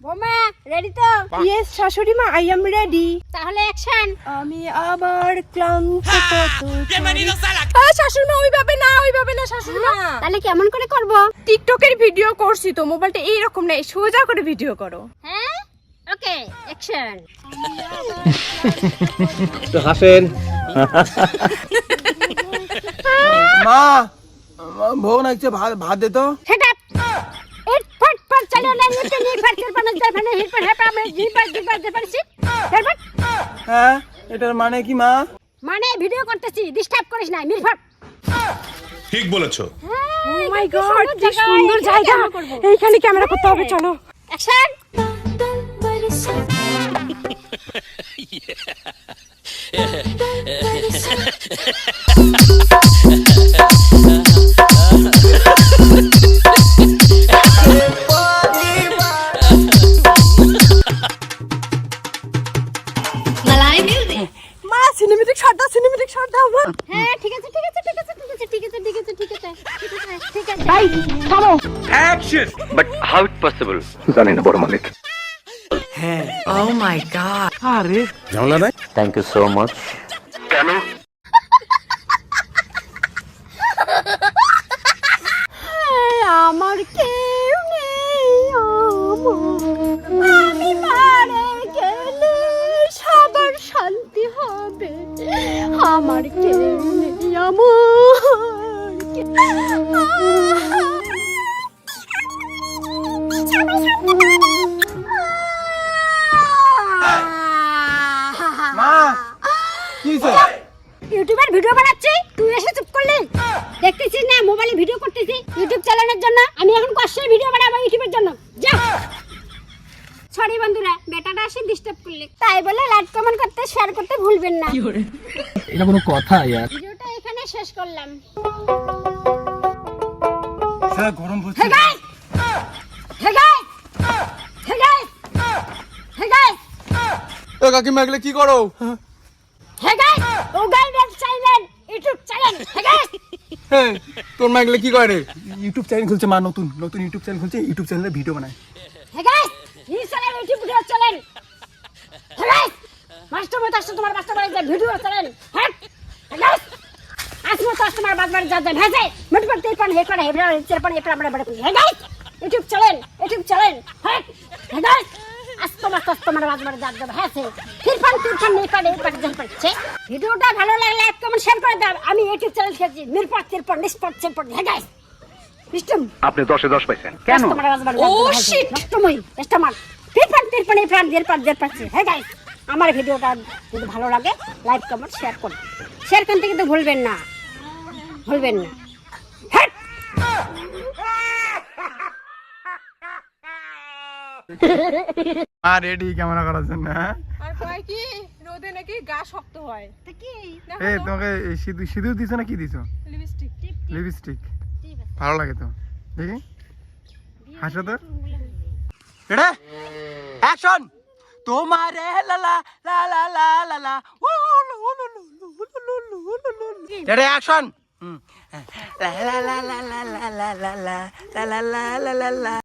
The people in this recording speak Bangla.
বোমা রেডি তো? ইয়েস শাশুড়ি মা, আই এম রেডি। তাহলে অ্যাকশন। আমি আবার ক্লান্ত শাশুড়ি মা, ওইভাবে না শাশুড়ি মা। তাহলে কেমন করে করব? টিকটকের ভিডিও করছি তো, মোবাইলটা এইরকম নেই, সোজা করে ভিডিও করো। হ্যাঁ ওকে অ্যাকশন। একটু হাসেন। মা ভোগ নাকছে, ভাত দে তো। সেট আপ ইট ফট ফট চলো না নিতে নি ফাটতে পানা যায় ফানা হিট পর হ্যাপা আমি জিপার পারছি হেলমেট। হ্যাঁ, এটার মানে কি মা? মানে ভিডিও করতেছি, ডিস্টার্ব করিস না মিরফট। ঠিক বলেছো। ও মাই গড, কি সুন্দর জায়গা, এইখানে ক্যামেরা করতে হবে, চলো। অ্যাকশন। মা সিনেমেটিক শট দাও, সিনেমেটিক শট দাও। হ্যাঁ ঠিক আছে ঠিক আছে ঠিক আছে ঠিক আছে ঠিক আছে ঠিক আছে ঠিক আছে ঠিক আছে। ভাই থামো। Action. But how it possible জানি না বড় মালিক। ও মাই গড, আরে ঝামেলা নাই। Thank you so much. কেন? আমার কেউ নেই, আমি মারা গেলে সবার শান্তি হবে। আমার কেউ নেই, মা কি হইছে? ইউটিউবের ভিডিও বানাচ্ছি, তুই এসে চুপ করলি? দেখতেছিস না মোবাইলে ভিডিও করতেছি ইউটিউব চালানোর জন্য। আমি এখন কষ্টের ভিডিও বানাবো ইউটিউবের জন্য। যা। সরি বন্ধুরা, বেটাটা এসে ডিস্টার্ব করলে, তাই বলে লাইক কমেন্ট করতে শেয়ার করতে ভুলবেন না। এটা কোনো কথা ইয়ার? ভিডিওটা এখানে শেষ করলাম। স্যার গরম পড়ছে। Hey guys, hey guys, hey guys, hey guys, এ কাকিমা এগুলো কি করো? হে গাইস, ও guys channel YouTube channel. Hey guys, হ্যাঁ, তোর মা এগুলো কি করে? ইউটিউব চ্যানেল খুলছে মা, নতুন ইউটিউব চ্যানেল খুলছে, ইউটিউব চ্যানেলে ভিডিও বানায়। হে গাইস, এই channel YouTube video channel. Hey guys, master মত আসছে তোমার মাস্টার বাড়ি যে ভিডিও চ্যানেল। হে গাইস, আসলে তো তোমার বাজবার যা যা ভেজে মত করতে পান হে করে হেবরা চেরপন এপরা আমরা বড়। Hey guys, YouTube channel hey guys, তোমার বাজবার যা যা ভেজে তিরপান নেই পারে পারে যা পাচ্ছে। ভিডিওটা ভালো লাগলে লাইক কমেন্ট শেয়ার করে দাও। আমি ইউটিউব চ্যানেল খেয়েছি মিরপট তিরপন নিষ্পট চেরপন। হে গাইস, সিস্টেম আপনি 10 এ 10 পাইছেন কেন? ও শিট, নষ্টমই কাস্টমার তিরপান পাচ্ছে। হে গাইস, আমার ভিডিওটা যদি ভালো লাগে লাইক কমেন্ট শেয়ার করুন। শেয়ার করতে কিন্তু ভুলবেন না। হ্যাট। মা রেডি ক্যামেরা করার জন্য? হ্যাঁ, আর কয় কি রোদে নাকি গা শক্ত হয়। তা কি এই তোমাকে সিঁদুর দিছো না কি দিছো? লিপস্টিক। লিপস্টিক ভালো লাগে তো, দেখি হাসো তো। এটা অ্যাকশন। তোমারে লা লা লা লা লা লা লা এটা অ্যাকশন। লা লা লা লা লা লা লা লা লা লা লা লা লা লা